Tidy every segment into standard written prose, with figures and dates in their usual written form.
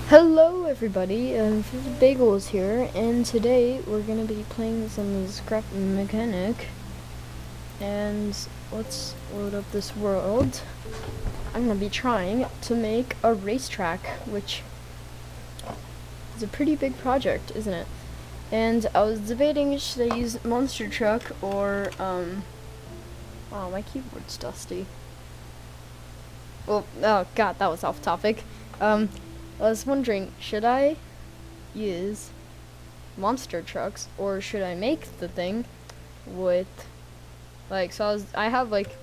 Hello everybody, VividBagels here, and today we're gonna be playing some scrap mechanic, and let's load up this world. I'm gonna be trying to make a racetrack, which is a pretty big project, isn't it? And I was debating, should I use monster truck or, oh, my keyboard's dusty. Well, oh god, that was off topic. I was wondering, should I use monster trucks or should I make the thing with, like, so I have like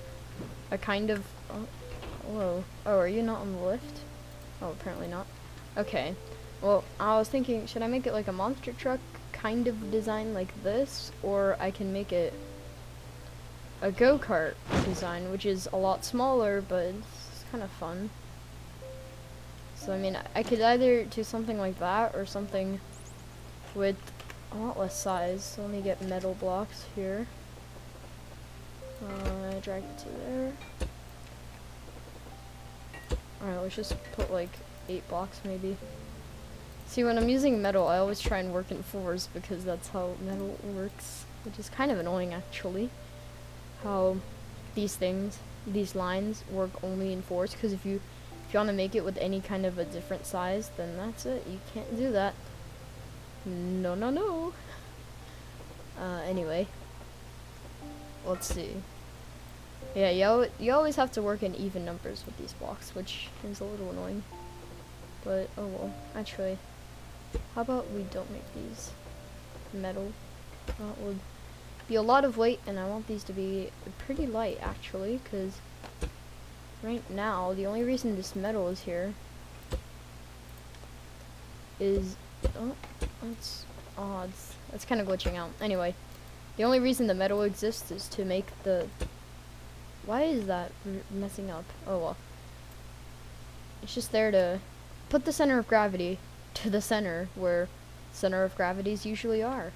a kind of, oh, hello. Oh, are you not on the lift? Oh, apparently not. Okay. Well, I was thinking, should I make it like a monster truck kind of design like this, or I can make it a go-kart design, which is a lot smaller, but it's kind of fun. So, I mean, I could either do something like that or something with a lot less size. So let me get metal blocks here. Drag it to there. Alright, let's just put like 8 blocks maybe. See, when I'm using metal, I always try and work in 4s because that's how metal works. Which is kind of annoying actually. How these lines work only in 4s, because if you want to make it with any kind of a different size, then that's it. You can't do that. No, no, no. Anyway. Let's see. Yeah, you always have to work in even numbers with these blocks, which is a little annoying. But, oh well. Actually, how about we don't make these metal? That would be a lot of weight, and I want these to be pretty light, actually, because right now, the only reason this metal is here is, oh, that's odd. That's kind of glitching out. Anyway, the only reason the metal exists is to make the, why is that messing up? Oh well. It's just there to put the center of gravity to the center where center of gravities usually are.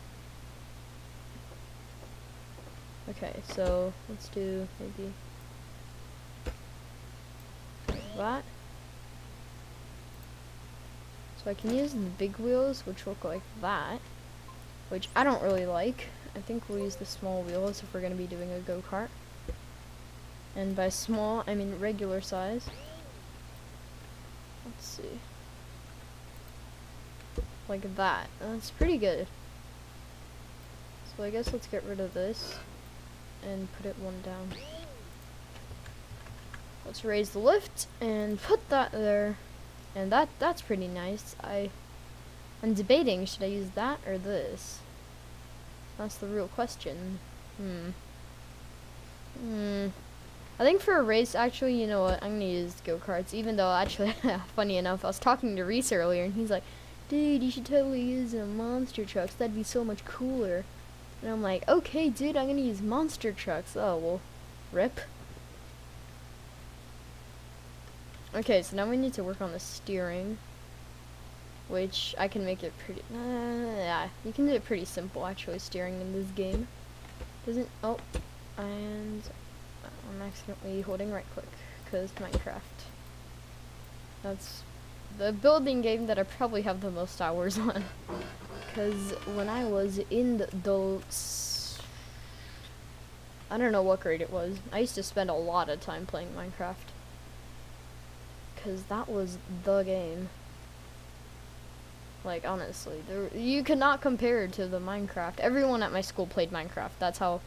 Okay, so let's do maybe that. So I can use the big wheels, which look like that, which I don't really like. I think we'll use the small wheels if we're going to be doing a go-kart. And by small, I mean regular size. Let's see. Like that. That's pretty good. So I guess let's get rid of this and put it one down. Let's raise the lift and put that there, and that's pretty nice. I'm debating, should I use that or this? That's the real question. I think for a race, actually, you know what? I'm gonna use go-karts, even though actually, funny enough, I was talking to Reese earlier, and he's like, "Dude, you should totally use monster trucks. That'd be so much cooler." And I'm like, "Okay, dude, I'm gonna use monster trucks." Oh well, rip. Okay, so now we need to work on the steering, which I can make it pretty, yeah, you can do it pretty simple actually, steering in this game. Doesn't, oh, and I'm accidentally holding right click, because Minecraft. That's the building game that I probably have the most hours on, because when I was in the I don't know what grade it was, I used to spend a lot of time playing Minecraft. Because that was the game. Like, honestly, you cannot compare it to the Minecraft. Everyone at my school played Minecraft. That's how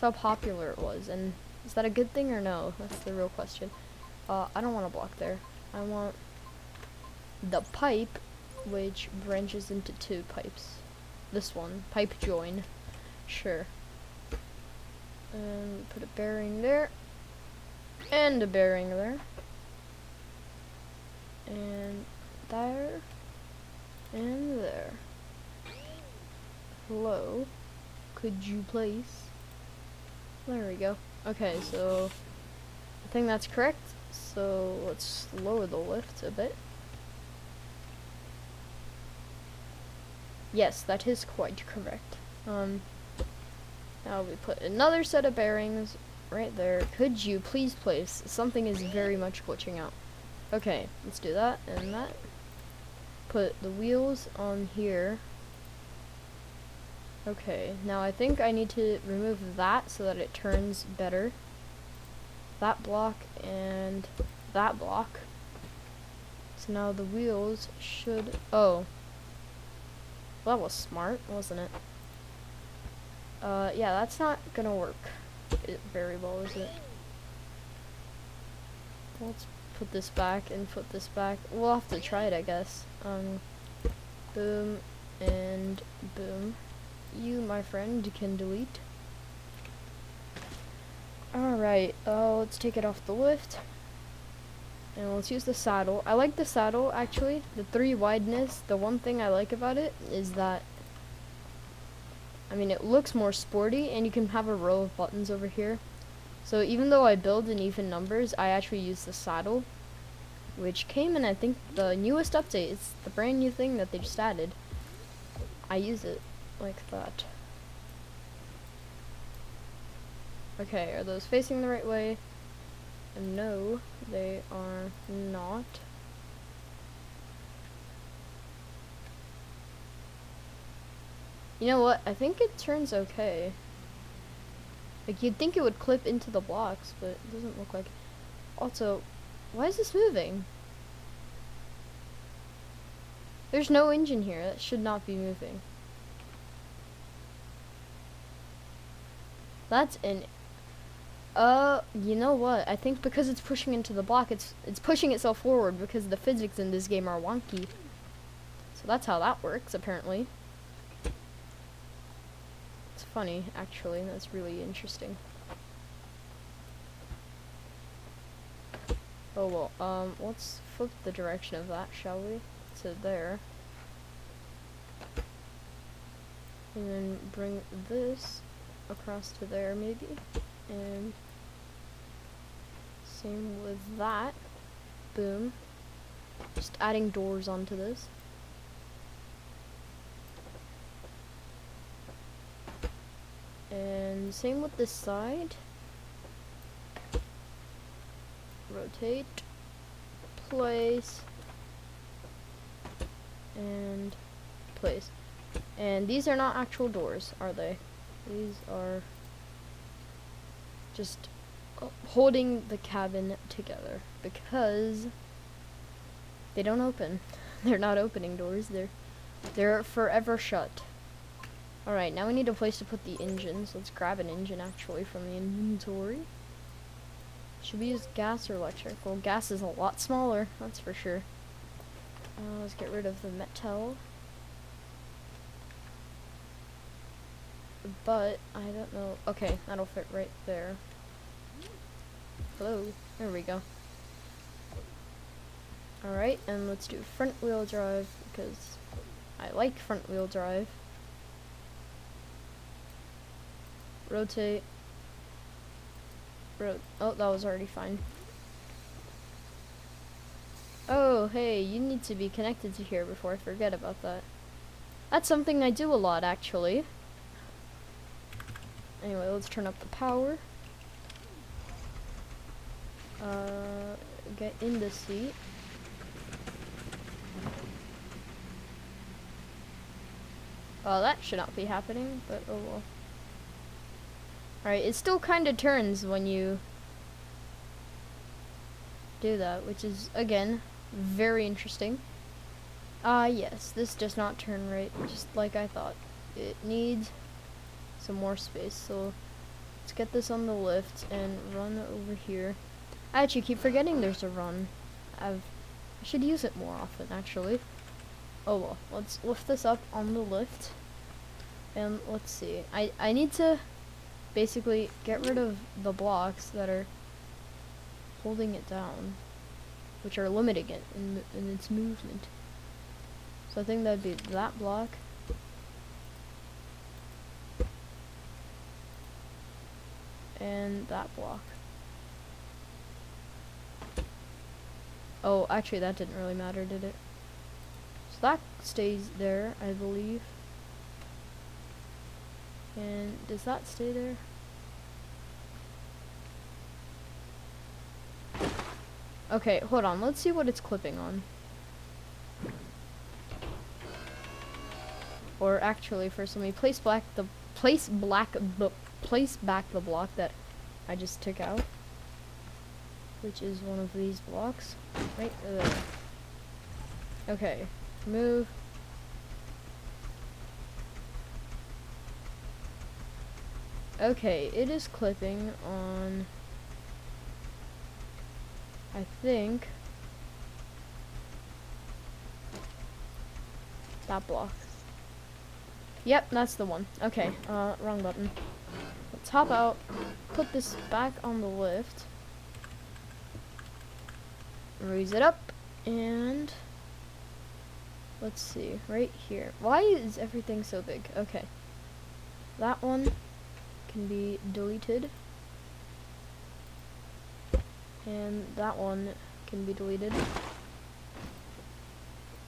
popular it was. And is that a good thing or no? That's the real question. I don't want a block there. I want the pipe, which branches into 2 pipes. This one, pipe join. Sure. And put a bearing there. And a bearing there. And there, and there. Hello, could you please? There we go. Okay, so I think that's correct. So let's lower the lift a bit. Yes, that is quite correct. Now we put another set of bearings right there. Could you please place? Something is very much glitching out. Okay, let's do that and that. put the wheels on here. Okay, now I think I need to remove that so that it turns better. That block and that block. So now the wheels should... Oh. Well, that was smart, wasn't it? Yeah, that's not gonna work very well, is it? Let's put this back and put this back. We'll have to try it, I guess. Boom and boom. You, my friend, can delete. Alright, let's take it off the lift. And let's use the saddle. I like the saddle, actually. The 3 wideness, the one thing I like about it is that, I mean, it looks more sporty, and you can have a row of buttons over here. So even though I build in even numbers, I actually use the saddle, which came in, I think, the newest update. It's the brand new thing that they just added. I use it like that. Okay, are those facing the right way? No, they are not. You know what? I think it turns okay. Like, you'd think it would clip into the blocks, but it doesn't look like it. Also, why is this moving? There's no engine here. That should not be moving. That's an... you know what? I think because it's pushing into the block, it's pushing itself forward because the physics in this game are wonky. So that's how that works, apparently. It's funny, actually. That's really interesting. Oh well, let's flip the direction of that, shall we? To there. And then bring this across to there, maybe. And same with that. Boom. Just adding doors onto this. And same with this side. Rotate. Place. And place. And these are not actual doors, are they? These are just holding the cabin together because they don't open. They're not opening doors. They're forever shut. Alright, now we need a place to put the engines. Let's grab an engine actually from the inventory. Should we use gas or electric? Well, gas is a lot smaller, that's for sure. Let's get rid of the metal. But I don't know. Okay, that'll fit right there. Hello. There we go. Alright, and let's do front wheel drive because I like front wheel drive. Rotate. Oh, that was already fine. Oh, hey, you need to be connected to here before I forget about that. That's something I do a lot, actually. Anyway, let's turn up the power. Get in the seat. Oh, that should not be happening, but oh well. Alright, it still kind of turns when you do that, which is, again, very interesting. Yes, this does not turn right, just like I thought. It needs some more space, so let's get this on the lift and run over here. I actually keep forgetting there's a run. I should use it more often, actually. Oh well, let's lift this up on the lift. And let's see. I need to basically get rid of the blocks that are holding it down, which are limiting it in its movement. So I think that'd be that block. And that block. Oh, actually that didn't really matter, did it? So that stays there, I believe. And does that stay there? Okay, hold on. Let's see what it's clipping on. Or actually, first let me place back the block that I just took out, which is one of these blocks right there. Okay, move. Okay, it is clipping on, I think, that block. Yep, that's the one. Okay, wrong button. Let's hop out, put this back on the lift, raise it up, and let's see, right here. Why is everything so big? Okay, that one can be deleted, and that one can be deleted.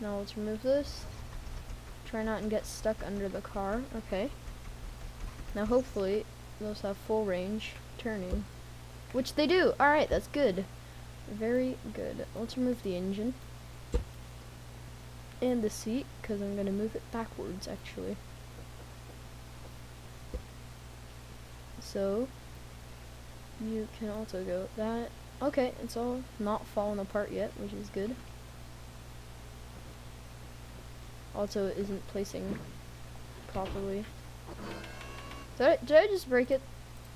Now let's remove this. Try not and get stuck under the car. Okay. Now hopefully those have full range turning, which they do. Alright, that's good. Very good. Let's remove the engine and the seat, because I'm going to move it backwards actually. So you can also go that. Okay, it's all not falling apart yet, which is good. Also, it isn't placing properly. Did I just break it?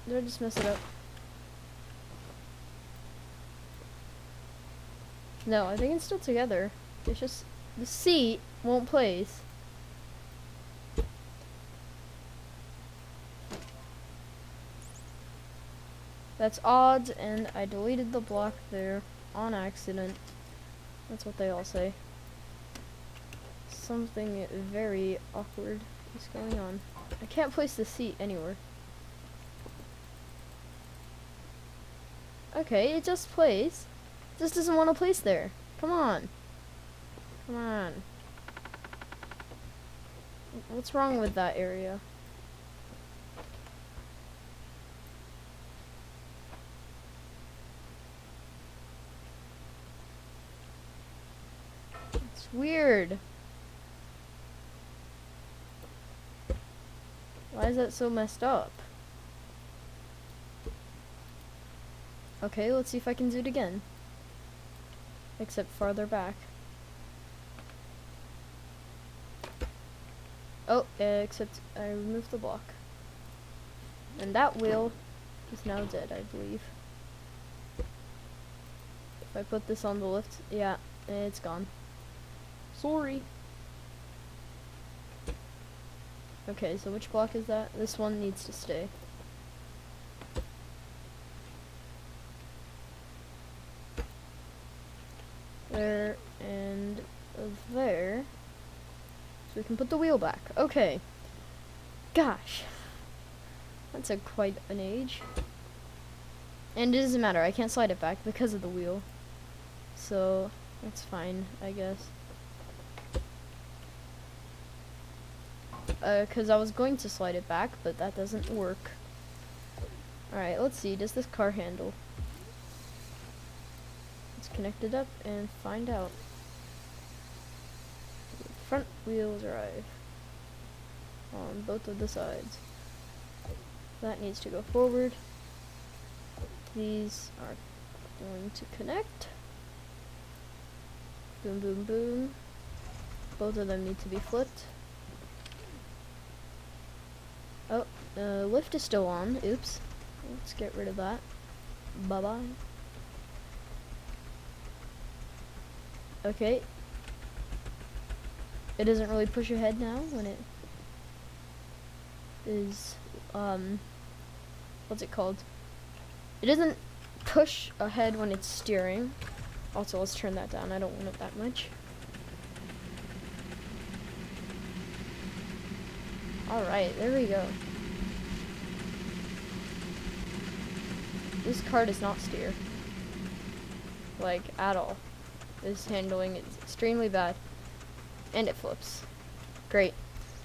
Did I just mess it up? No, I think it's still together. It's just the seat won't place. That's odd, and I deleted the block there on accident. That's what they all say. Something very awkward is going on. I can't place the seat anywhere. Okay, it just plays. It just doesn't want to place there. Come on. Come on. What's wrong with that area? It's weird. Why is that so messed up? Okay, let's see if I can do it again. Except farther back. Oh, except I removed the block. And that wheel is now dead, I believe. If I put this on the lift, yeah, it's gone. Sorry. Okay, so which block is that? This one needs to stay. There and there. So we can put the wheel back. Okay. Gosh. That's quite an age. And it doesn't matter, I can't slide it back because of the wheel. So, that's fine, I guess. Because I was going to slide it back, but that doesn't work. Alright, let's see, does this car handle? Let's connect it up and find out. Front wheel drive on both of the sides. That needs to go forward. These are going to connect. Boom, boom, boom. Both of them need to be flipped. Oh, lift is still on. Oops. Let's get rid of that. Bye-bye. Okay. It doesn't really push ahead now when it is, what's it called? It doesn't push ahead when it's steering. Also, let's turn that down. I don't want it that much. Alright, there we go. This car does not steer. Like, at all. This handling is extremely bad. And it flips. Great.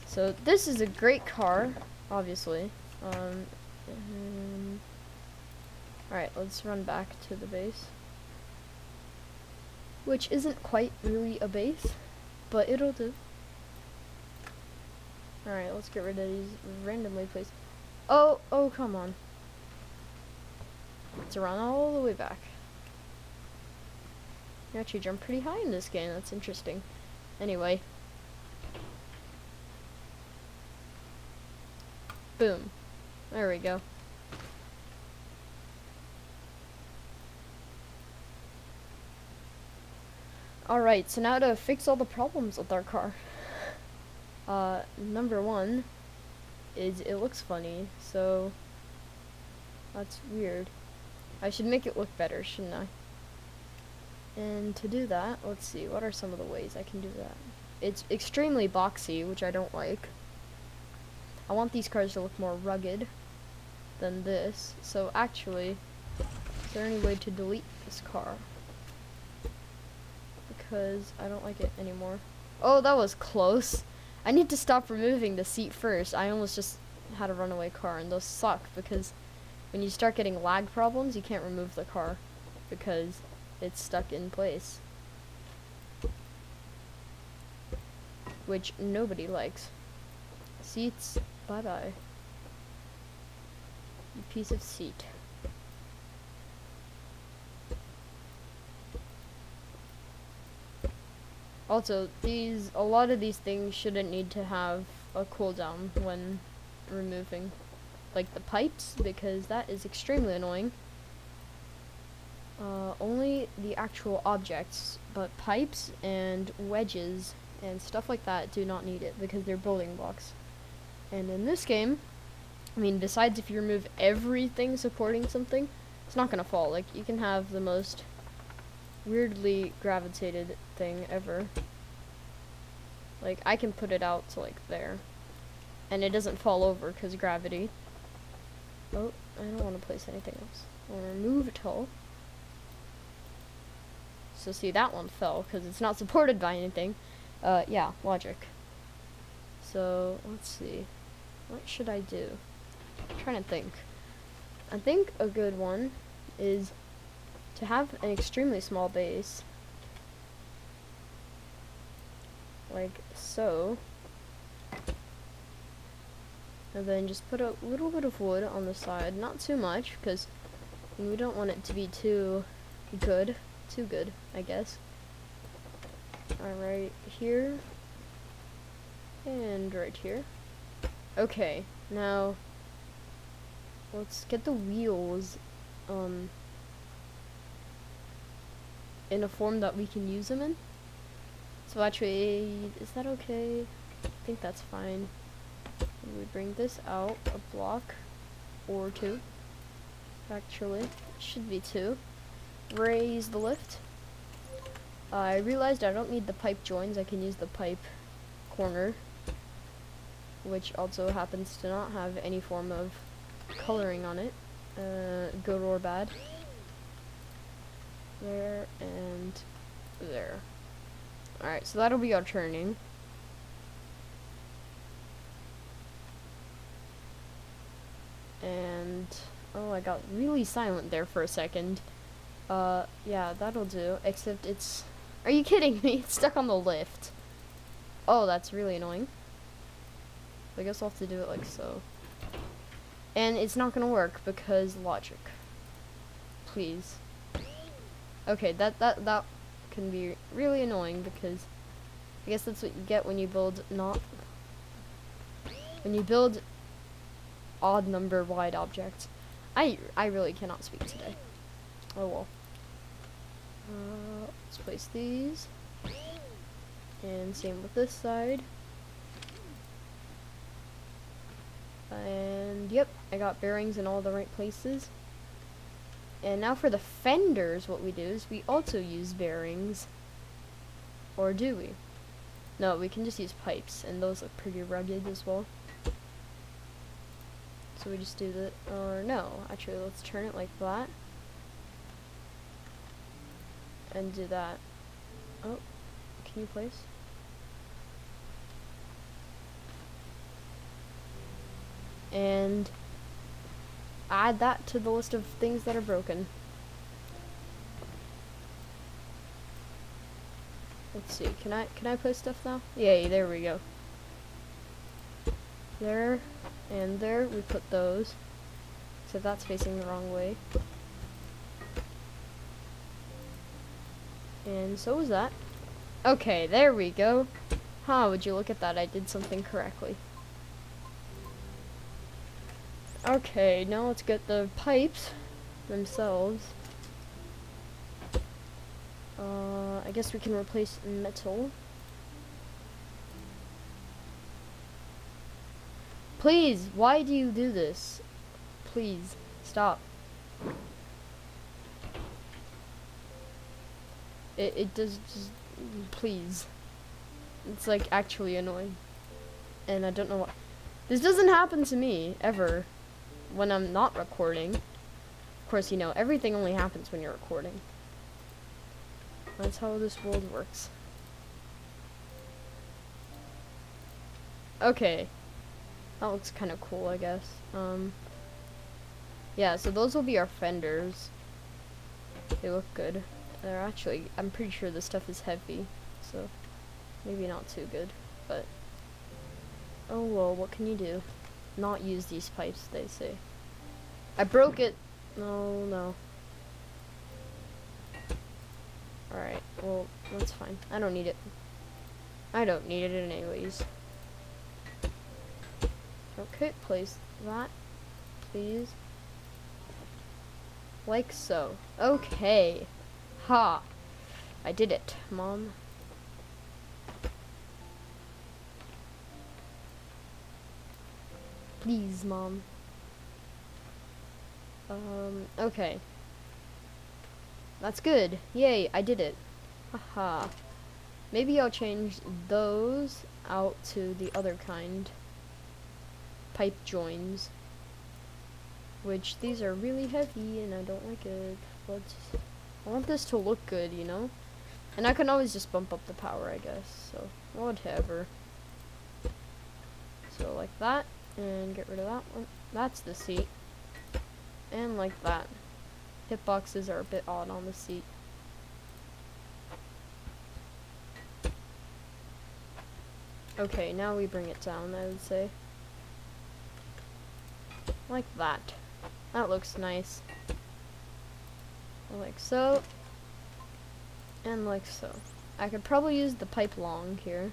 So, this is a great car, obviously. Alright, let's run back to the base. Which isn't quite really a base, but it'll do. Alright, let's get rid of these randomly placed. Oh, come on. Let's run all the way back. You actually jump pretty high in this game, that's interesting. Anyway. Boom. There we go. Alright, so now to fix all the problems with our car. Number one is it looks funny, so that's weird. I should make it look better, shouldn't I? And to do that, let's see, what are some of the ways I can do that? It's extremely boxy, which I don't like. I want these cars to look more rugged than this, so actually, is there any way to delete this car? Because I don't like it anymore. Oh, that was close. I need to stop removing the seat first. I almost just had a runaway car, and those suck because when you start getting lag problems, you can't remove the car because it's stuck in place. Which nobody likes. Seats, bye-bye. You piece of seat. Also, a lot of these things shouldn't need to have a cooldown when removing, like the pipes, because that is extremely annoying. Only the actual objects, but pipes and wedges and stuff like that do not need it because they're building blocks. And in this game, I mean, besides if you remove everything supporting something, it's not gonna fall. Like, you can have the most weirdly gravitated thing ever. Like, I can put it out to like there, and it doesn't fall over because gravity. Oh, I don't want to place anything else. I want to remove it all. So see, that one fell because it's not supported by anything. Yeah, logic. So let's see, what should I do? I'm trying to think. I think a good one is to have an extremely small base, like so, and then just put a little bit of wood on the side, not too much, because we don't want it to be too good, I guess. Alright, here, and right here. Okay, now, let's get the wheels, in a form that we can use them in. So actually, is that okay? I think that's fine. We bring this out a block or two. Actually, it should be two. Raise the lift. I realized I don't need the pipe joins. I can use the pipe corner, which also happens to not have any form of coloring on it, good or bad. There and there. Alright, so that'll be our turning. And oh, I got really silent there for a second. Yeah, that'll do. Except it's, are you kidding me? It's stuck on the lift. Oh, that's really annoying. I guess I'll have to do it like so. And it's not gonna work because logic. Please. Okay, that can be really annoying because I guess that's what you get when you build odd number wide objects. I really cannot speak today. Oh well. Let's place these. And same with this side. And yep, I got bearings in all the right places. And now for the fenders, what we do is we also use bearings. Or do we? No, we can just use pipes, and those look pretty rugged as well. So we just do the, or no, actually let's turn it like that. And do that. Oh, can you place? And add that to the list of things that are broken. Let's see, can I place stuff now? Yay, there we go. There and there we put those. So that's facing the wrong way. And so is that. Okay, there we go. Huh, would you look at that, I did something correctly. Okay, now let's get the pipes themselves. I guess we can replace metal. Please, why do you do this? Please, stop. It does just, please. It's like actually annoying. And I don't know why. This doesn't happen to me, ever, when I'm not recording. Of course, you know, everything only happens when you're recording. That's how this world works. Okay. That looks kind of cool, I guess. Yeah, so those will be our fenders. They look good. They're actually, I'm pretty sure this stuff is heavy, so maybe not too good, but oh well, what can you do? Not use these pipes, they say. I broke it! No, no. Alright, well, that's fine. I don't need it. I don't need it anyways. Okay, place that, please. Like so. Okay. Ha! I did it, Mom. Please, Mom. Okay. That's good. Yay, I did it. Haha. Maybe I'll change those out to the other kind. Pipe joins. Which, these are really heavy and I don't like it. I want this to look good, you know? And I can always just bump up the power, I guess. So, whatever. So, like that. And get rid of that one. That's the seat. And like that. Hitboxes are a bit odd on the seat. Okay, now we bring it down, I would say. Like that. That looks nice. Like so. And like so. I could probably use the pipe long here.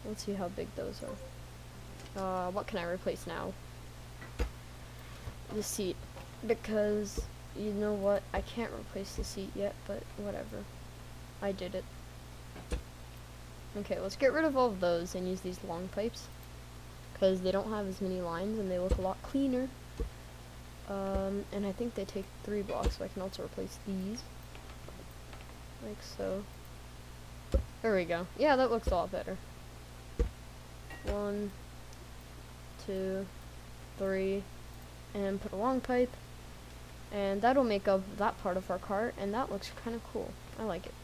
Let's see how big those are. What can I replace now? The seat. Because, you know what? I can't replace the seat yet, but whatever. I did it. Okay, let's get rid of all of those and use these long pipes. Because they don't have as many lines and they look a lot cleaner. And I think they take 3 blocks, so I can also replace these. Like so. There we go. Yeah, that looks a lot better. 1, 2, 3, and put a long pipe. And that'll make up that part of our cart, and that looks kind of cool. I like it.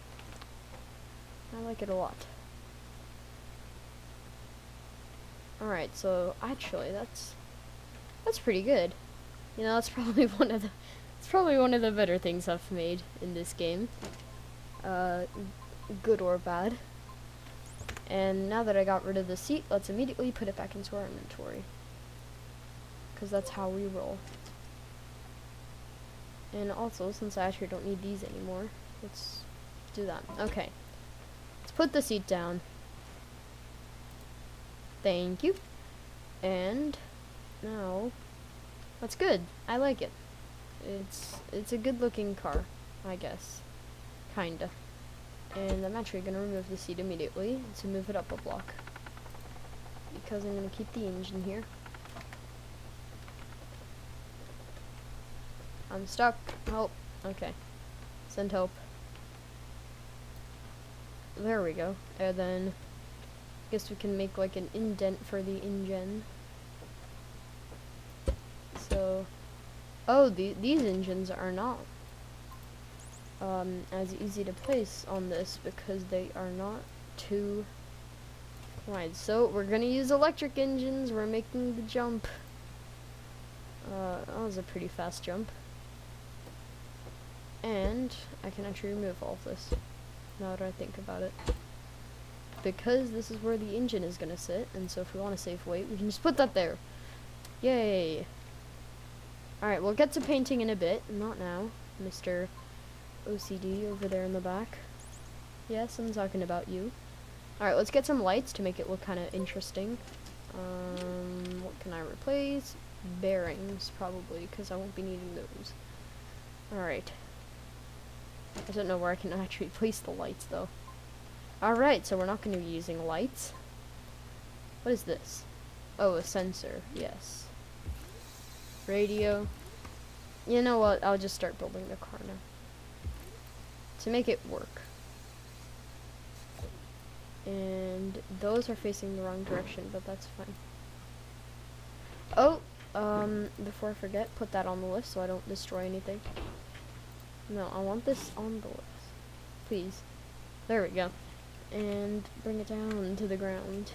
I like it a lot. Alright, so actually that's pretty good. You know, that's probably one of the better things I've made in this game. Good or bad. And now that I got rid of the seat, let's immediately put it back into our inventory. Because that's how we roll. And also, since I actually don't need these anymore, let's do that. Okay. Let's put the seat down. Thank you. And now, that's good. I like it. It's a good looking car, I guess. Kinda. And I'm actually gonna remove the seat immediately to move it up a block. Because I'm gonna keep the engine here. I'm stuck. Help. Okay. Send help. There we go. And then guess we can make like an indent for the engine. So, oh, these engines are not as easy to place on this because they are not too wide. So we're gonna use electric engines. We're making the jump. That was a pretty fast jump. And I can actually remove all of this now that I think about it. because this is where the engine is gonna sit, and so if we want to save weight, we can just put that there. Yay! Alright, we'll get to painting in a bit. Not now, Mr. OCD over there in the back. Yes, I'm talking about you. Alright, let's get some lights to make it look kind of interesting. What can I replace? Bearings, probably, because I won't be needing those. Alright. I don't know where I can actually place the lights, though. Alright, so we're not going to be using lights. What is this? Oh, a sensor. Yes. Radio. You know what? I'll just start building the car now. To make it work. And those are facing the wrong direction, but that's fine. Oh! Before I forget, put that on the list so I don't destroy anything. No, I want this on the list. Please. There we go. And bring it down to the ground.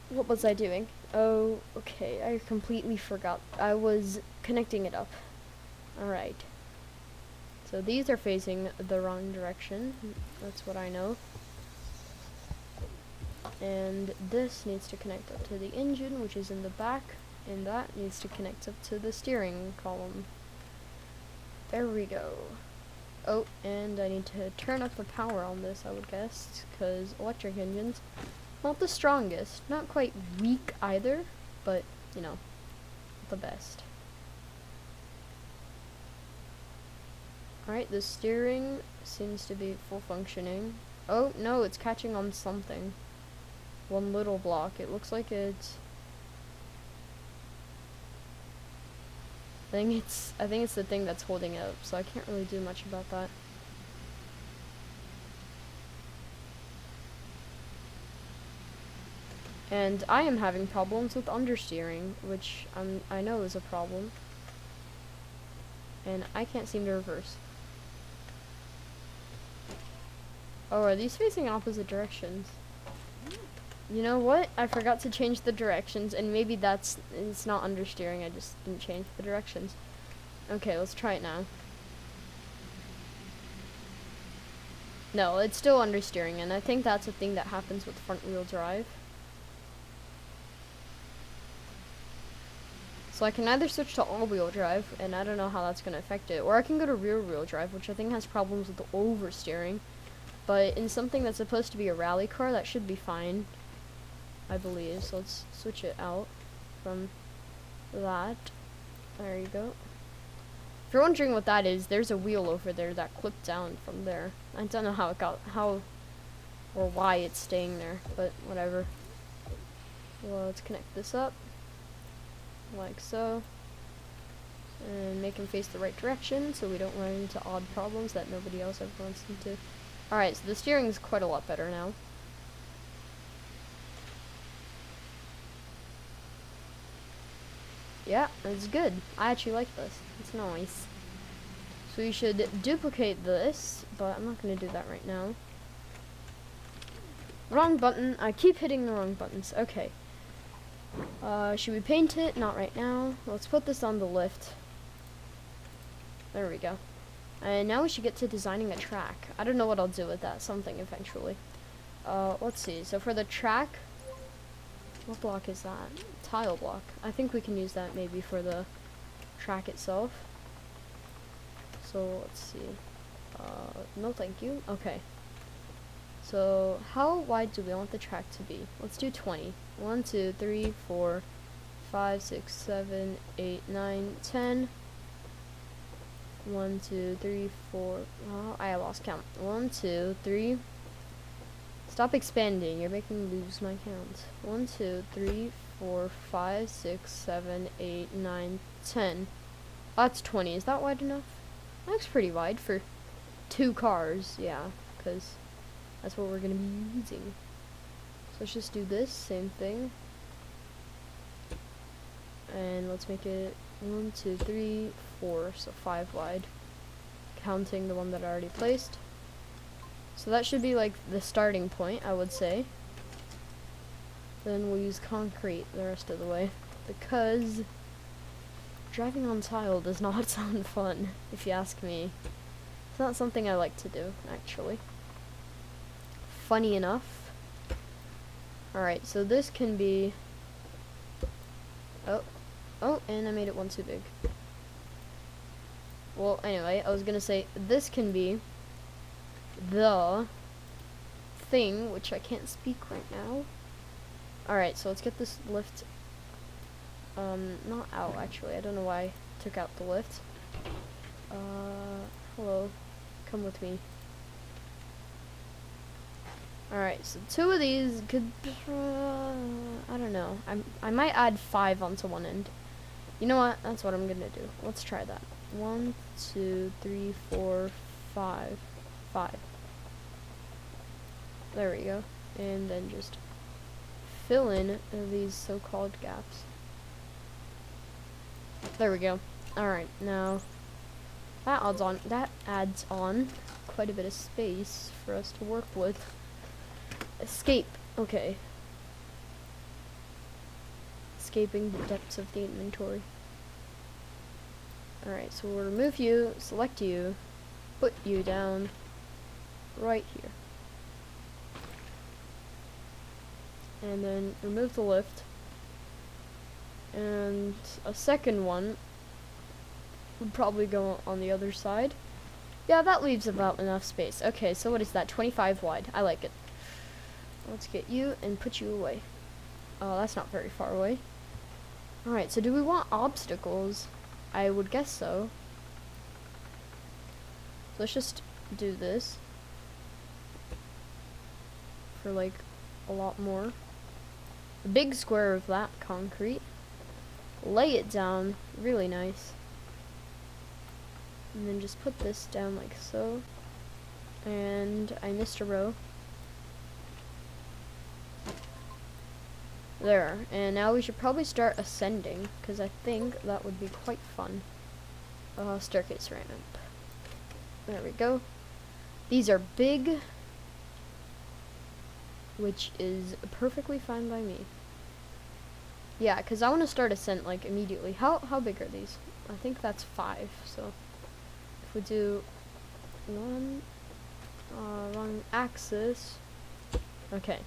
What was I doing? Oh, okay, I completely forgot. I was connecting it up. Alright. So these are facing the wrong direction. That's what I know. And this needs to connect up to the engine, which is in the back. And that needs to connect up to the steering column. There we go. Oh, and I need to turn up the power on this, I would guess, because electric engines, not the strongest, not quite weak either, but, you know, the best. Alright, the steering seems to be full functioning. Oh, no, it's catching on something. One little block. It looks like it's... I think it's the thing that's holding it up, so I can't really do much about that. And I am having problems with understeering, which I know is a problem. And I can't seem to reverse. Oh, are these facing opposite directions? You know what? I forgot to change the directions, and maybe it's not understeering, I just didn't change the directions. Okay, let's try it now. No, it's still understeering, and I think that's a thing that happens with front-wheel drive. So I can either switch to all-wheel drive, and I don't know how that's going to affect it, or I can go to rear-wheel drive, which I think has problems with the oversteering. But in something that's supposed to be a rally car, that should be fine, I believe. So let's switch it out from that. There you go. If you're wondering what that is, there's a wheel over there that clipped down from there. I don't know how or why it's staying there, but whatever. Well, let's connect this up. Like so. And make them face the right direction so we don't run into odd problems that nobody else ever runs into. Alright, so the steering is quite a lot better now. Yeah, it's good. I actually like this. It's nice. So we should duplicate this, but I'm not going to do that right now. Wrong button. I keep hitting the wrong buttons. Okay. Should we paint it? Not right now. Let's put this on the lift. There we go. And now we should get to designing a track. I don't know what I'll do with that. Something eventually. Let's see. So for the track, what block is that? Tile block. I think we can use that maybe for the track itself. So let's see. No thank you. Okay. So how wide do we want the track to be? Let's do 20. 1, 2, 3, 4, 5, 6, 7, 8, 9, 10. 1, 2, 3, 4. Oh, I lost count. 1, 2, 3. Stop expanding. You're making me lose my count. 1, 2, 3, 4, 5, 6, 7, 8, 9, 10. Oh, that's 20. Is that wide enough? That looks pretty wide for 2 cars. Yeah, because that's what we're going to be using. So let's just do this. Same thing. And let's make it 1, 2, 3, 4, so 5 wide, counting the one that I already placed. So that should be like the starting point, I would say. Then we'll use concrete the rest of the way, because driving on tile does not sound fun, if you ask me. not something I like to do, actually. Funny enough. Alright, so this can be... Oh, and I made it one too big. Well, anyway, I was gonna say, this can be the thing, which I can't speak right now. Alright, so let's get this lift, not out, actually. I don't know why I took out the lift. Hello. Come with me. Alright, so 2 of these could, I don't know. I might add 5 onto one end. You know what? That's what I'm gonna do. Let's try that. 1, 2, 3, 4, 5. 5. There we go. And then just fill in these so-called gaps. There we go. Alright, now that adds on quite a bit of space for us to work with. Escape. Okay. Escaping the depths of the inventory. Alright, so we'll remove you, select you, put you down right here. And then remove the lift. And a second one would probably go on the other side. Yeah, that leaves about enough space. Okay, so what is that? 25 wide. I like it. Let's get you and put you away. Oh, that's not very far away. Alright, so do we want obstacles? I would guess so. So let's just do this. For like a lot more. A big square of that concrete. Lay it down. Really nice. And then just put this down like so. And I missed a row. There. And now we should probably start ascending, because I think that would be quite fun. Staircase ramp. There we go. These are big, which is perfectly fine by me. Yeah, because I want to start ascent like immediately. How big are these? I think that's 5. So if we do one wrong axis. Okay.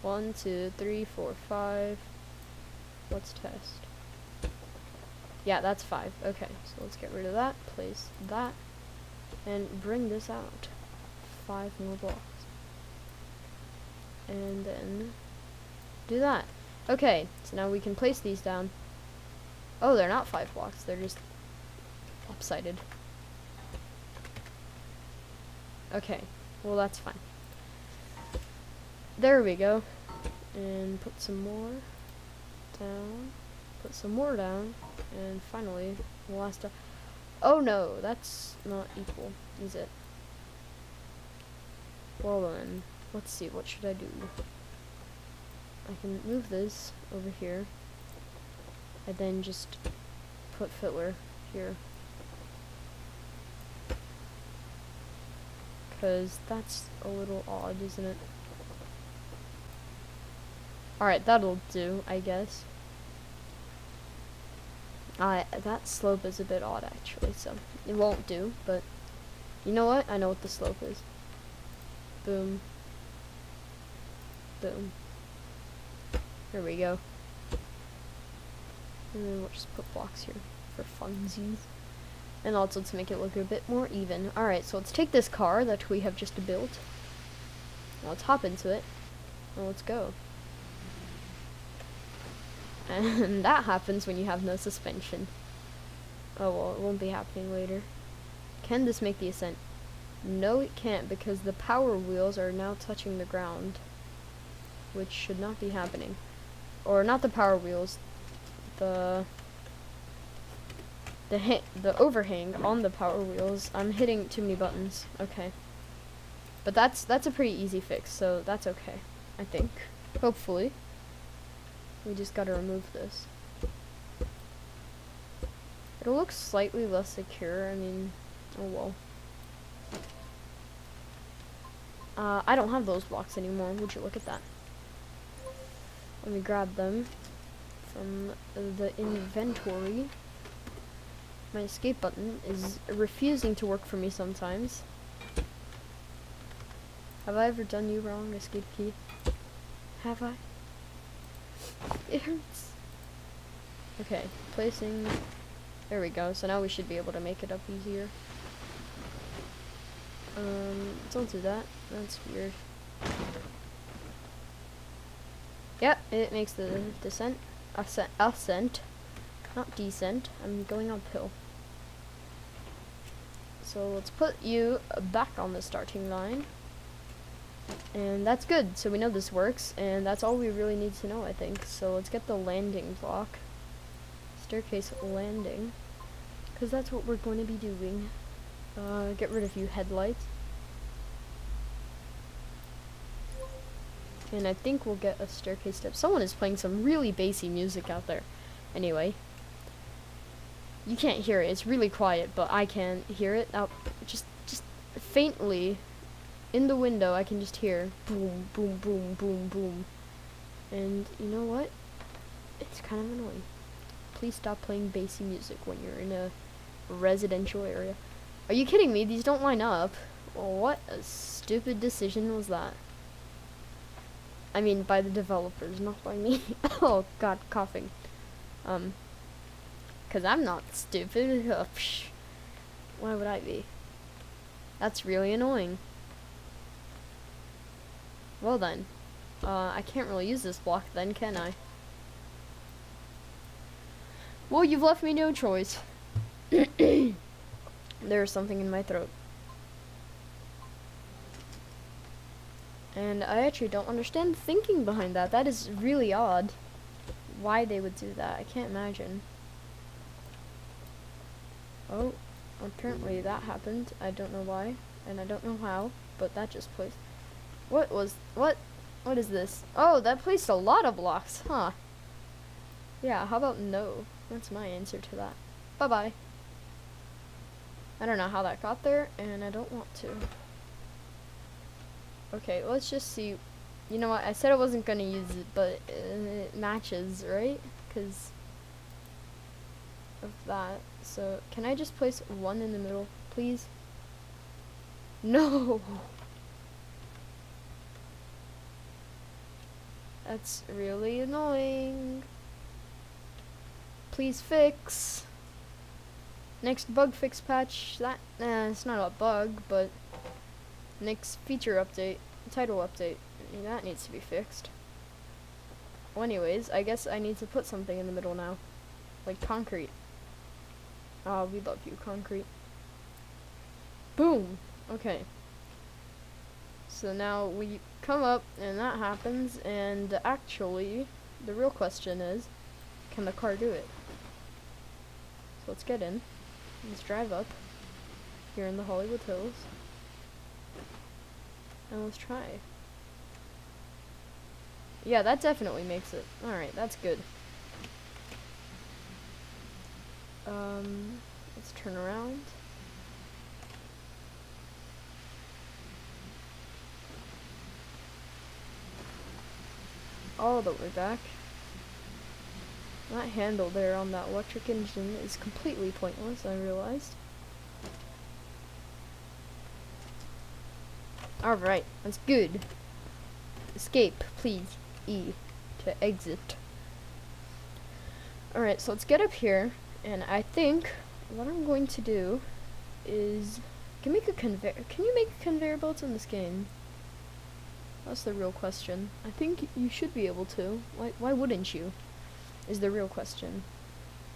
1, 2, 3, 4, 5. Let's test. Yeah, that's 5. Okay, so let's get rid of that. Place that. And bring this out. 5 more blocks. And then do that. Okay, so now we can place these down. Oh, they're not 5 blocks. They're just lopsided. Okay, well that's fine. There we go. And put some more down. Put some more down. And finally, the last. Oh no, that's not equal, is it? Well then, let's see, what should I do? I can move this over here. And then just put filler here. Because that's a little odd, isn't it? Alright, that'll do, I guess. That slope is a bit odd, actually, so it won't do, but you know what? I know what the slope is. Boom. Boom. There we go. And then we'll just put blocks here for funsies. And also to make it look a bit more even. Alright, so let's take this car that we have just built. Now let's hop into it. And let's go. And that happens when you have no suspension. Oh well, it won't be happening later. Can this make the ascent? No, it can't, because the power wheels are now touching the ground. Which should not be happening. Or not the power wheels. The overhang on the power wheels. I'm hitting too many buttons. Okay. But that's a pretty easy fix, so that's okay. I think. Hopefully. We just gotta remove this. It'll look slightly less secure, I mean, oh well. I don't have those blocks anymore, would you look at that? Let me grab them from the inventory. My escape button is refusing to work for me sometimes. Have I ever done you wrong, escape key? Have I? It hurts. Okay, placing. There we go. So now we should be able to make it up easier. Don't do that. That's weird. Yep, it makes the descent. Ascent. Not descent. I'm going uphill. So let's put you back on the starting line. And that's good. So we know this works, and that's all we really need to know, I think. So let's get the landing block. Staircase landing. Because that's what we're going to be doing. Get rid of you headlights. And I think we'll get a staircase step. Someone is playing some really bassy music out there. Anyway. You can't hear it. It's really quiet, but I can hear it. Just faintly. In the window, I can just hear boom, boom, boom, boom, boom. And you know what? It's kind of annoying. Please stop playing bassy music when you're in a residential area. Are you kidding me? These don't line up. Well, what a stupid decision was that? I mean, by the developers, not by me. Oh, God, coughing. Because I'm not stupid. Why would I be? That's really annoying. Well then, I can't really use this block then, can I? Well, you've left me no choice. There's something in my throat. And I actually don't understand the thinking behind that. That is really odd. Why they would do that, I can't imagine. Oh, apparently that happened. I don't know why, and I don't know how, but that just placed. What is this? Oh, that placed a lot of blocks, huh? Yeah, how about no? That's my answer to that. Bye-bye. I don't know how that got there, and I don't want to. Okay, let's just see. You know what? I said I wasn't gonna use it, but it matches, right? Because of that. So, can I just place one in the middle, please? No! That's really annoying. Please fix. Next bug fix patch. It's not a bug, but next feature update, title update. I mean, that needs to be fixed. Well, anyways, I guess I need to put something in the middle now. Like concrete. Oh, we love you, concrete. Boom! Okay. So now we come up, and that happens, and actually, the real question is, can the car do it? So let's get in. Let's drive up here in the Hollywood Hills. And let's try. Yeah, that definitely makes it. Alright, that's good. Let's turn around. All the way back. That handle there on that electric engine is completely pointless, I realized. Alright, that's good. Escape, please. E to exit. Alright, so let's get up here, and I think what I'm going to do is can you make a conveyor belt in this game? That's the real question. I think you should be able to. Why wouldn't you? Is the real question.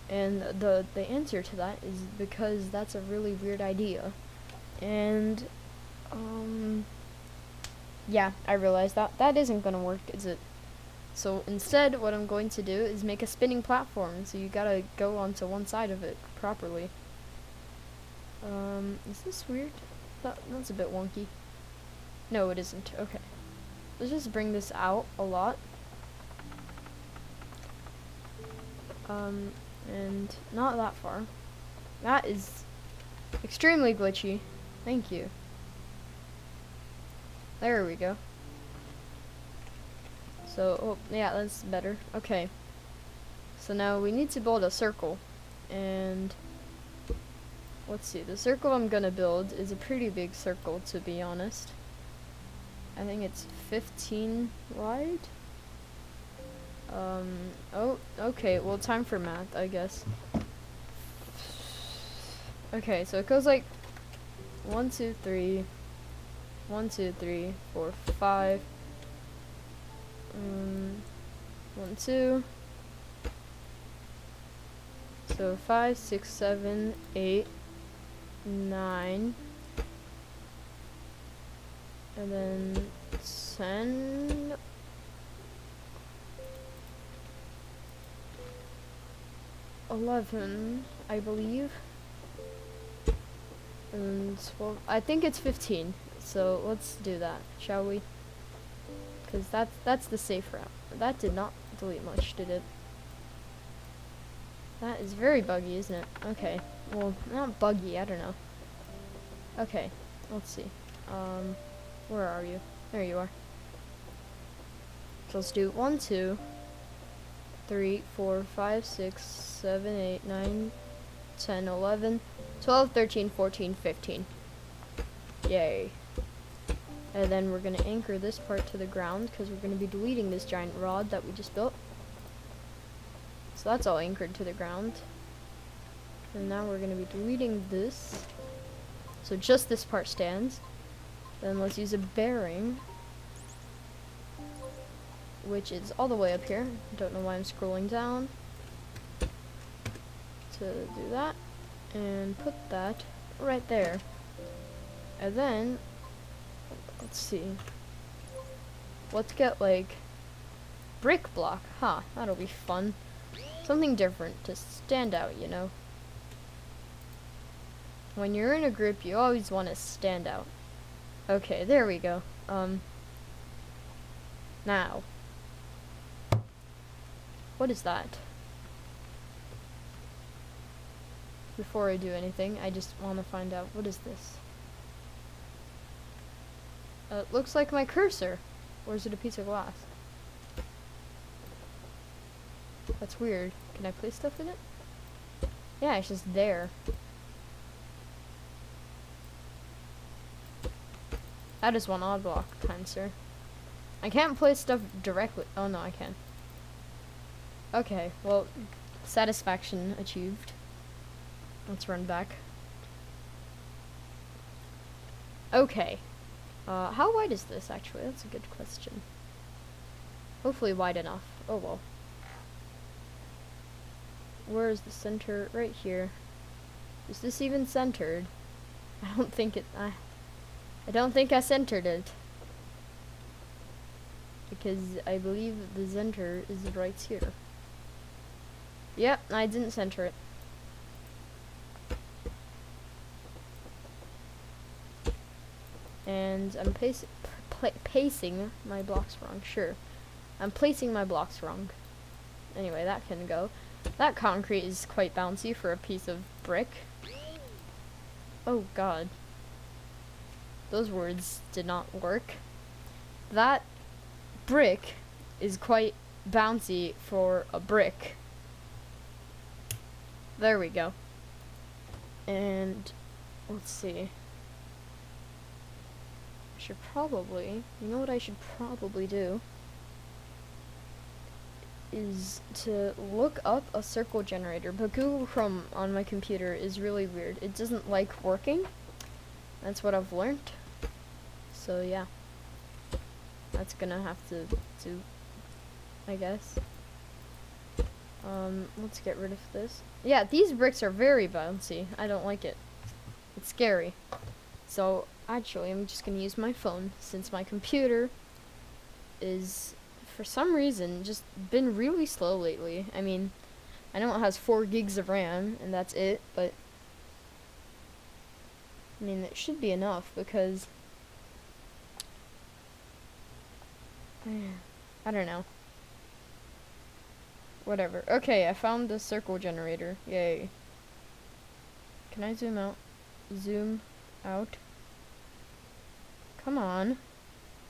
And the answer to that is because that's a really weird idea. And yeah, I realized that isn't gonna work, is it? So instead what I'm going to do is make a spinning platform, so you gotta go onto one side of it properly. Is this weird? That's a bit wonky. No, it isn't. Okay. Let's just bring this out a lot. And not that far. That is extremely glitchy. Thank you. There we go. So, oh, yeah, that's better. Okay. So now we need to build a circle. And let's see, the circle I'm gonna build is a pretty big circle, to be honest. I think it's 15 wide. Oh, okay, well, time for math, I guess. Okay, so it goes like 1, 2, 3, 1, 2, 3, 4, 5. 1, 2. So 5, 6, 7, 8, 9. And then 10. 11, I believe. And 12. I think it's 15. So let's do that, shall we? Because that's the safe route. That did not delete much, did it? That is very buggy, isn't it? Okay. Well, not buggy, I don't know. Okay, let's see. Where are you? There you are. So let's do 1, 2, 3, 4, 5, 6, 7, 8, 9, 10, 11, 12, 13, 14, 15. Yay. And then we're going to anchor this part to the ground because we're going to be deleting this giant rod that we just built. So that's all anchored to the ground. And now we're going to be deleting this. So just this part stands. Then let's use a bearing, which is all the way up here. Don't know why I'm scrolling down. To do that. And put that right there. And then, let's see. Let's get like brick block. Huh, that'll be fun. Something different to stand out, you know. When you're in a group, you always want to stand out. Okay, there we go. Now. What is that? Before I do anything, I just want to find out, what is this? It looks like my cursor. Or is it a piece of glass? That's weird. Can I place stuff in it? Yeah, it's just there. That is one odd block, kind sir. I can't place stuff directly. Oh no, I can. Okay, well, satisfaction achieved. Let's run back. Okay. How wide is this, actually? That's a good question. Hopefully wide enough. Oh well. Where is the center? Right here. Is this even centered? I don't think it... I don't think I centered it. Because I believe the center is right here. Yep, I didn't center it. And I'm pacing my blocks wrong. Sure. I'm placing my blocks wrong. Anyway, that can go. That concrete is quite bouncy for a piece of brick. Oh god. Those words did not work. That brick is quite bouncy for a brick. There we go. And let's see. I should probably, you know what I should probably do? Is to look up a circle generator, but Google Chrome on my computer is really weird. It doesn't like working. That's what I've learned. So yeah, that's gonna have to do, I guess. Let's get rid of this. Yeah, these bricks are very bouncy. I don't like it. It's scary. So actually, I'm just gonna use my phone since my computer is, for some reason, just been really slow lately. I mean, I know it has 4 gigs of RAM and that's it, but I mean, it should be enough because I don't know. Whatever. Okay, I found the circle generator. Yay. Can I zoom out? Zoom out. Come on.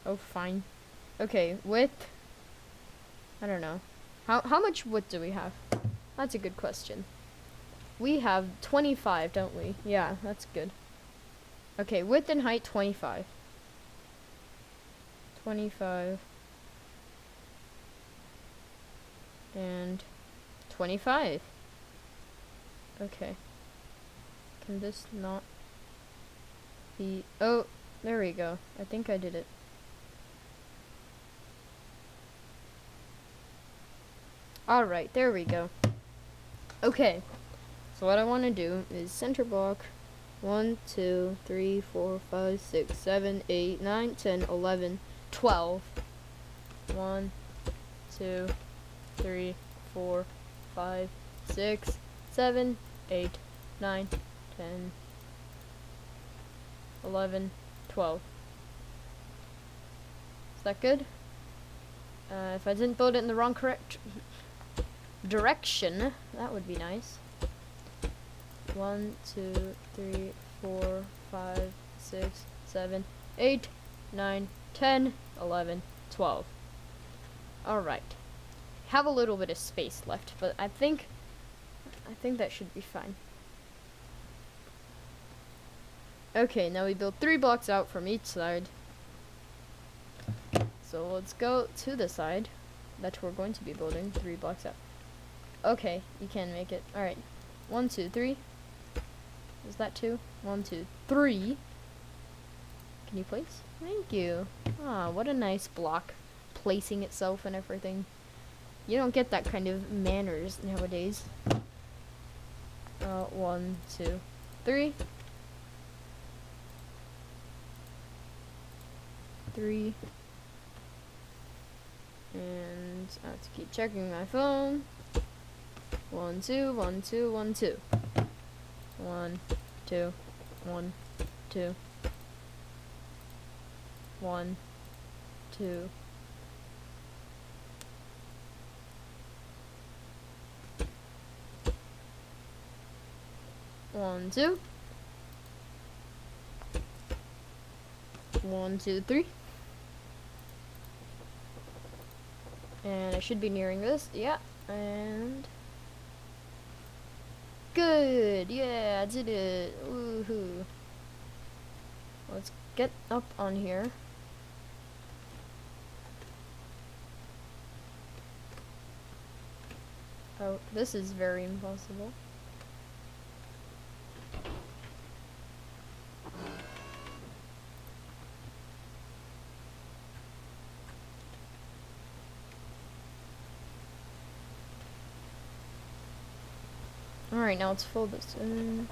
Oh, fine. Okay, width. I don't know. How much width do we have? That's a good question. We have 25, don't we? Yeah, that's good. Okay, width and height 25. 25. And 25. Okay. Can this not be... Oh, there we go. I think I did it. Alright, there we go. Okay. So what I want to do is center block 1, 2, 3, 4, 5, 6, 7, 8, 9, 10, 11, 12. 1, 2, 3, 4, 5, 6, 7, 8, 9, 10, 11, 12. Is that good? If I didn't build it in the wrong correct direction, that would be nice. 1, 2, 3, 4, 5, 6, 7, 8, 9, 10, 11, 12. Alright. Have a little bit of space left, but I think that should be fine. Okay, now we built 3 blocks out from each side. So let's go to the side that we're going to be building 3 blocks out. Okay, you can make it. Alright. 1, 2, 3. Is that 2? 1, 2, 3. Can you place? Thank you. Ah, what a nice block. Placing itself and everything. You don't get that kind of manners nowadays. 1, 2, 3. 3. And I have to keep checking my phone. 1, 2, 1, 2, 1, 2. 1, 2, 1, 2. 1, 2. One, two. 1, 2, 3. And I should be nearing this. Yeah. And good. Yeah, I did it. Woohoo. Let's get up on here. Oh, this is very impossible. Alright, now let's fold this in.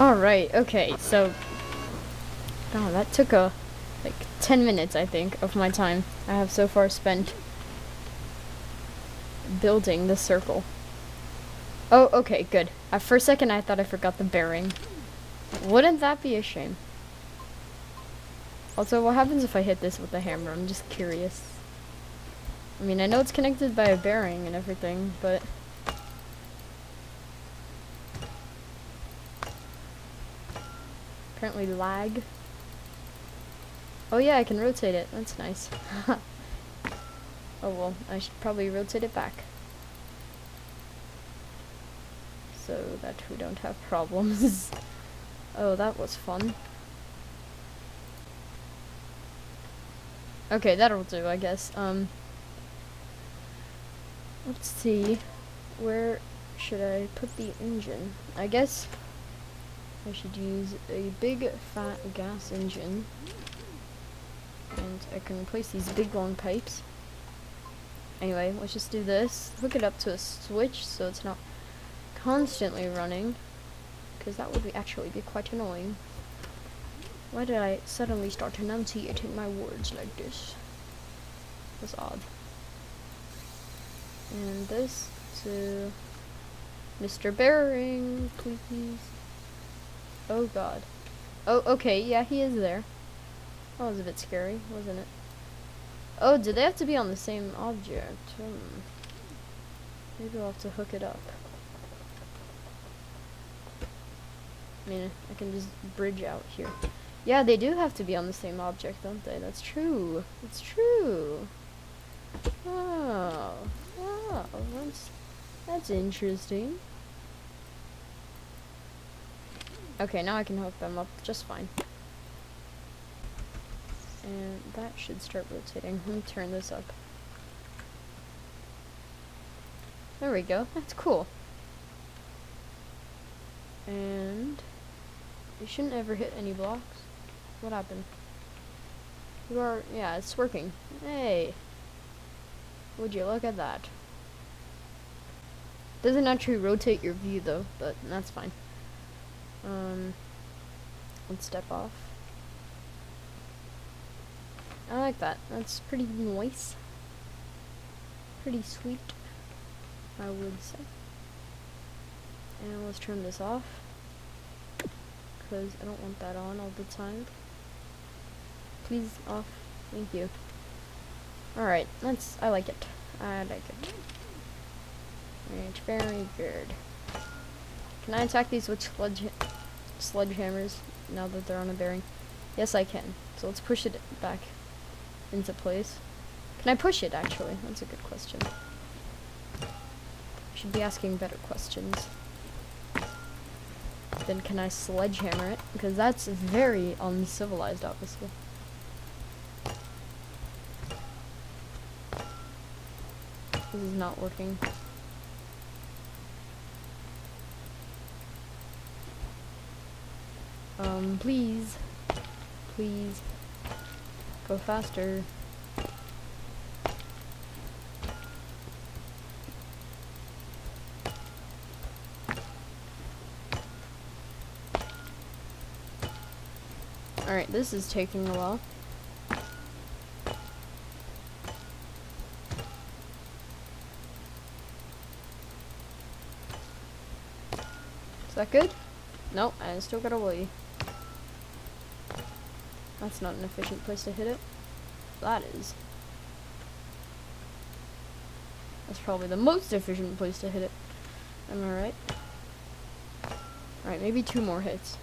Alright, okay, so... Oh, that took like 10 minutes, I think, of my time I have so far spent building this circle. Oh, okay, good. For a second I thought I forgot the bearing. Wouldn't that be a shame? Also, what happens if I hit this with a hammer? I'm just curious. I mean, I know it's connected by a bearing and everything, but... Apparently lag. Oh yeah, I can rotate it. That's nice. Oh well, I should probably rotate it back. So that we don't have problems. Oh, that was fun. Okay, that'll do, I guess. Let's see. Where should I put the engine? I guess I should use a big fat gas engine. And I can replace these big long pipes. Anyway, let's just do this. Hook it up to a switch so it's not constantly running. Because that would actually be quite annoying. Why did I suddenly start enunciating my words like this? That's odd. And this to Mr. Bearing, please. Oh god. Oh, okay, yeah, he is there. That was a bit scary, wasn't it? Oh, do they have to be on the same object? Maybe I'll have to hook it up. I mean, I can just bridge out here. Yeah, they do have to be on the same object, don't they? That's true. It's true. Oh, wow, that's interesting. Okay, now I can hook them up just fine. And that should start rotating. Let me turn this up. There we go. That's cool. And you shouldn't ever hit any blocks. What happened? You are, yeah, it's working. Hey. Would you look at that? Doesn't actually rotate your view though, but that's fine. Let's step off. I like that. That's pretty nice. Pretty sweet, I would say. And let's turn this off, because I don't want that on all the time. Please, off. Thank you. Alright, I like it. I like it. It's very good. Can I attack these with sledgehammers now that they're on a bearing? Yes, I can. So let's push it back into place. Can I push it, actually? That's a good question. I should be asking better questions. Then can I sledgehammer it? Because that's very uncivilized, obviously. This is not working. Please. Please. Go faster. Alright, this is taking a while. Is that good? Nope, I still gotta wait. That's not an efficient place to hit it. That is. That's probably the most efficient place to hit it. Am I right? Alright, maybe 2 more hits.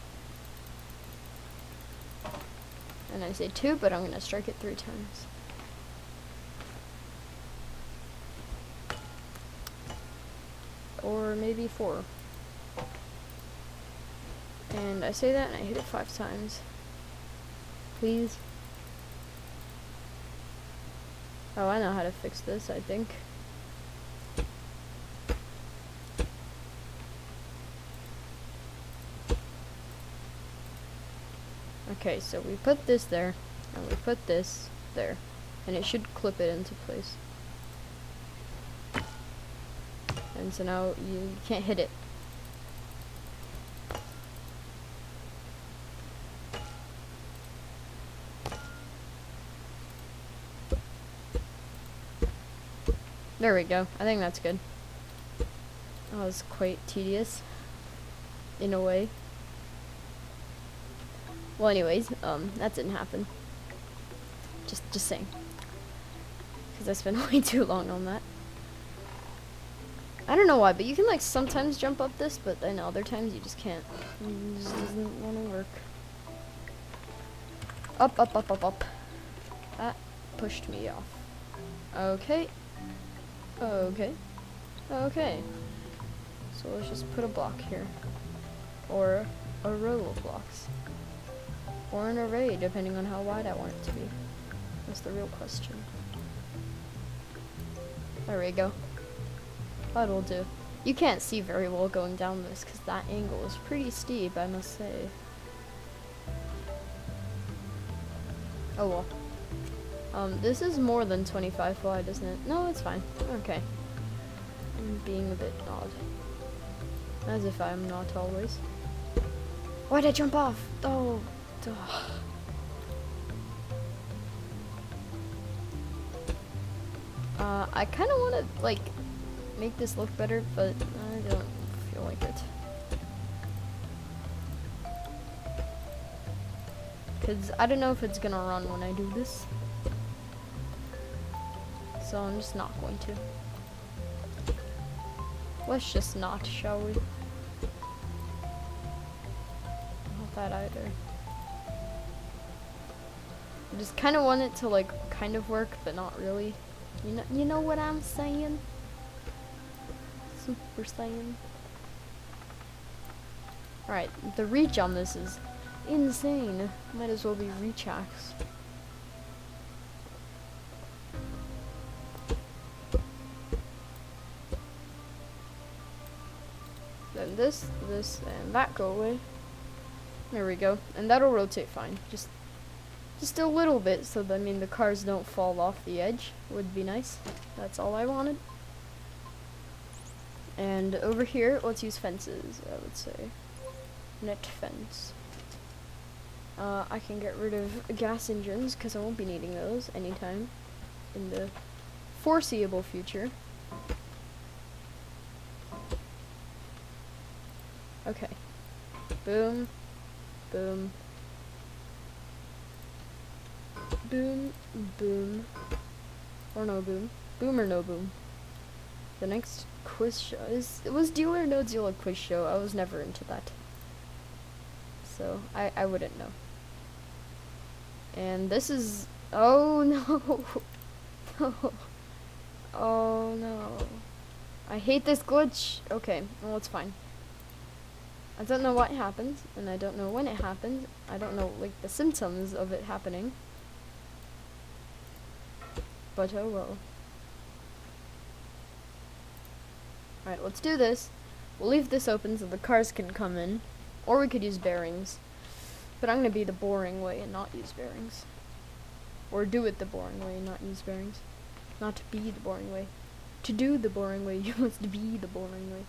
And I say 2, but I'm gonna strike it 3 times. Or maybe 4. And I say that and I hit it 5 times. Please. Oh, I know how to fix this, I think. Okay, so we put this there, and we put this there, and it should clip it into place. And so now you can't hit it. There we go. I think that's good. That was quite tedious. In a way. Well, anyways, that didn't happen. Just saying. Because I spent way too long on that. I don't know why, but you can, like, sometimes jump up this, but then other times you just can't. It just doesn't want to work. Up, up, up, up, up. That pushed me off. Okay. Okay. Okay. So let's just put a block here. Or a row of blocks. Or an array, depending on how wide I want it to be. That's the real question. There we go. That'll do. You can't see very well going down this, because that angle is pretty steep, I must say. Oh well. This is more than 25 wide, isn't it? No, it's fine. Okay. I'm being a bit odd. As if I'm not always. Why'd I jump off? Oh, duh. I kind of want to, like, make this look better, but I don't feel like it. Because I don't know if it's going to run when I do this. So I'm just not going to. Let's just not, shall we? Not that either. I just kind of want it to, like, kind of work, but not really. You know what I'm saying? Super Saiyan. Alright, the reach on this is insane. Might as well be reach hacks. Then this, and that go away. There we go. And that'll rotate fine. Just a little bit, so that, I mean, the cars don't fall off the edge. Would be nice. That's all I wanted. And over here, let's use fences, I would say. Net fence. I can get rid of gas engines, because I won't be needing those anytime in the foreseeable future. Okay. Boom. Boom. Boom. Boom. Or no boom. Boom or no boom. The next quiz show it was Deal or No Deal a quiz show. I was never into that. So I wouldn't know. And this is, oh no. No. Oh no. I hate this glitch. Okay, well, it's fine. I don't know what happens, and I don't know when it happens. I don't know, like, the symptoms of it happening. But oh well. Alright, let's do this. We'll leave this open so the cars can come in. Or we could use bearings. But I'm gonna be the boring way and not use bearings. Or do it the boring way and not use bearings. Not to be the boring way. To do the boring way, you must be the boring way.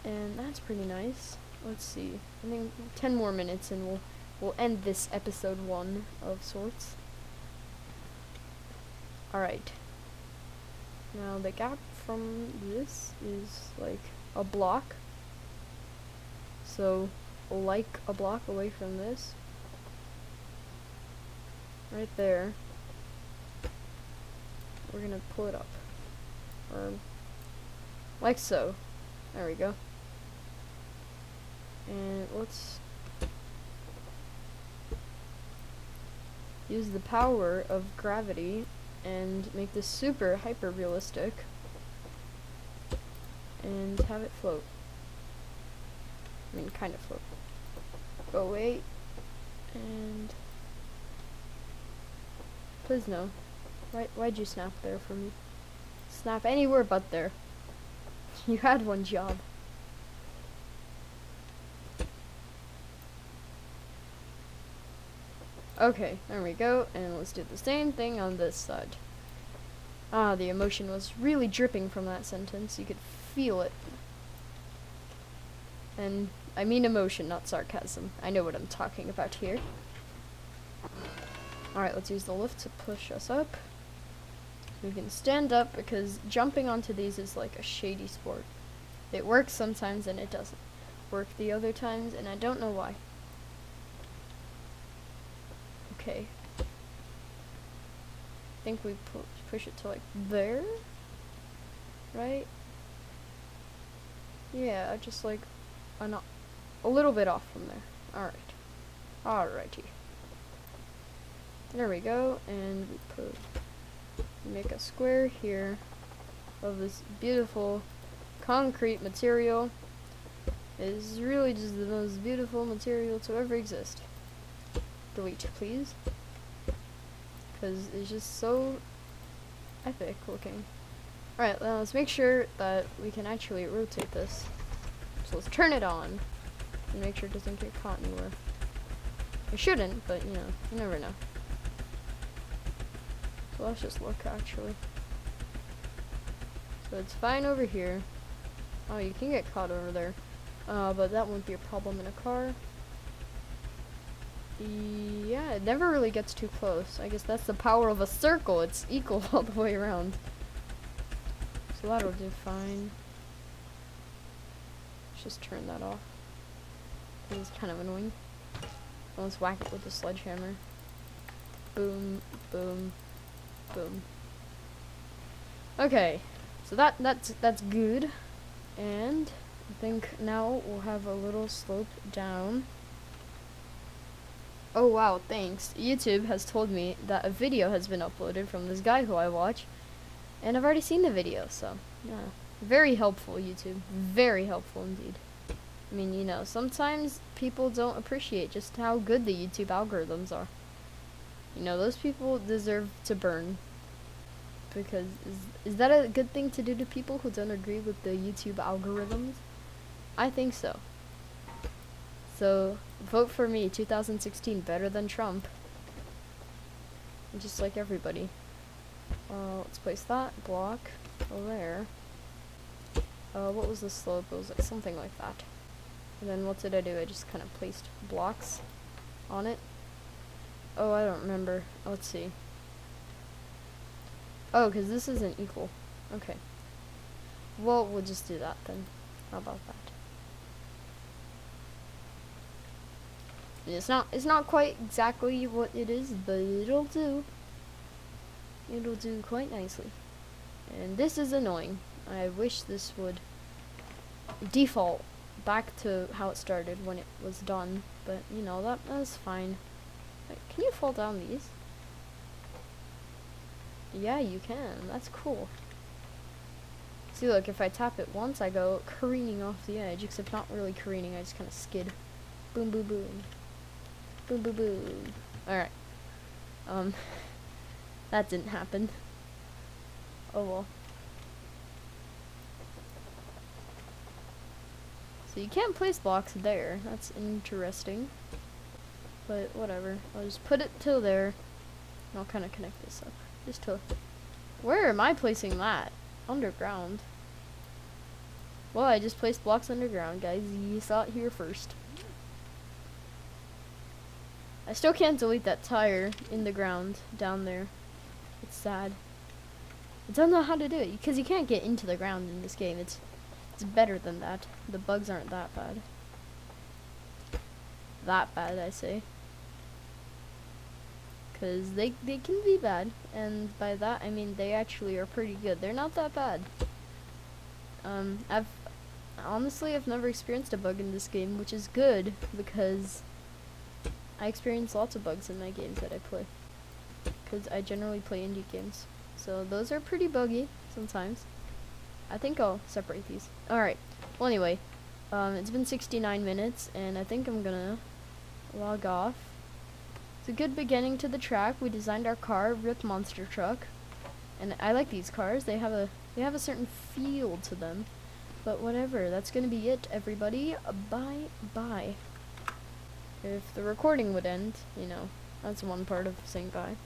And that's pretty nice. Let's see. I think 10 more minutes and we'll end this episode 1 of sorts. Alright. Now the gap from this is like a block. So like a block away from this. Right there. We're gonna pull it up. Or like so. There we go. And let's use the power of gravity and make this super hyper realistic and have it float. I mean, kind of float. Go away and please no. Why'd you snap there for me? Snap anywhere but there. You had one job. Okay, there we go, and let's do the same thing on this side. Ah, the emotion was really dripping from that sentence. You could feel it. And I mean emotion, not sarcasm. I know what I'm talking about here. Alright, let's use the lift to push us up. We can stand up because jumping onto these is like a shady sport. It works sometimes and it doesn't work the other times, and I don't know why. Okay. I think we push it to like there, right? Yeah, just like a little bit off from there. Alright. Alrighty. There we go, and we make a square here of this beautiful concrete material. It is really just the most beautiful material to ever exist. Delete, please. Because it's just so epic looking. Alright, now let's make sure that we can actually rotate this. So let's turn it on and make sure it doesn't get caught anywhere. It shouldn't, but you know, you never know. So let's just look actually. So it's fine over here. Oh, you can get caught over there. But that won't be a problem in a car. Yeah, it never really gets too close. I guess that's the power of a circle. It's equal all the way around. So that'll do fine. Let's just turn that off. It's kind of annoying. Let's whack it with the sledgehammer. Boom, boom, boom. Okay, so that's good. And I think now we'll have a little slope down. Oh wow, thanks. YouTube has told me that a video has been uploaded from this guy who I watch, and I've already seen the video, so yeah. Very helpful, YouTube. Very helpful indeed. I mean, you know, sometimes people don't appreciate just how good the YouTube algorithms are. You know, those people deserve to burn. Because is that a good thing to do to people who don't agree with the YouTube algorithms? I think so. So, vote for me, 2016, better than Trump. Just like everybody. Let's place that block there. What was the slope? It was like something like that. And then what did I do? I just kind of placed blocks on it. Oh, I don't remember. Let's see. Oh, because this isn't equal. Okay. Well, we'll just do that then. How about that? It's not quite exactly what it is, but it'll do. It'll do quite nicely. And this is annoying. I wish this would default back to how it started when it was done, but you know, that's fine. Wait, can you fall down these? Yeah, you can. That's cool. See, look, if I tap it once, I go careening off the edge, except not really careening, I just kind of skid. Boom, boom, boom. Boom, boom, boom. Alright. That didn't happen. Oh well. So you can't place blocks there. That's interesting. But whatever. I'll just put it till there. And I'll kind of connect this up. Just to... Where am I placing that? Underground. Well, I just placed blocks underground, guys. You saw it here first. I still can't delete that tire in the ground down there. It's sad. I don't know how to do it, because you can't get into the ground in this game. It's better than that. The bugs aren't that bad. That bad, I say. Because they can be bad, and by that I mean they actually are pretty good. They're not that bad. I've never experienced a bug in this game, which is good, because I experience lots of bugs in my games that I play. Because I generally play indie games. So those are pretty buggy sometimes. I think I'll separate these. Alright. Well, anyway. It's been 69 minutes, and I think I'm gonna log off. It's a good beginning to the track. We designed our car, Rip Monster Truck. And I like these cars. They have a certain feel to them. But whatever. That's gonna be it, everybody. Bye-bye. If the recording would end, you know, that's one part of saying bye.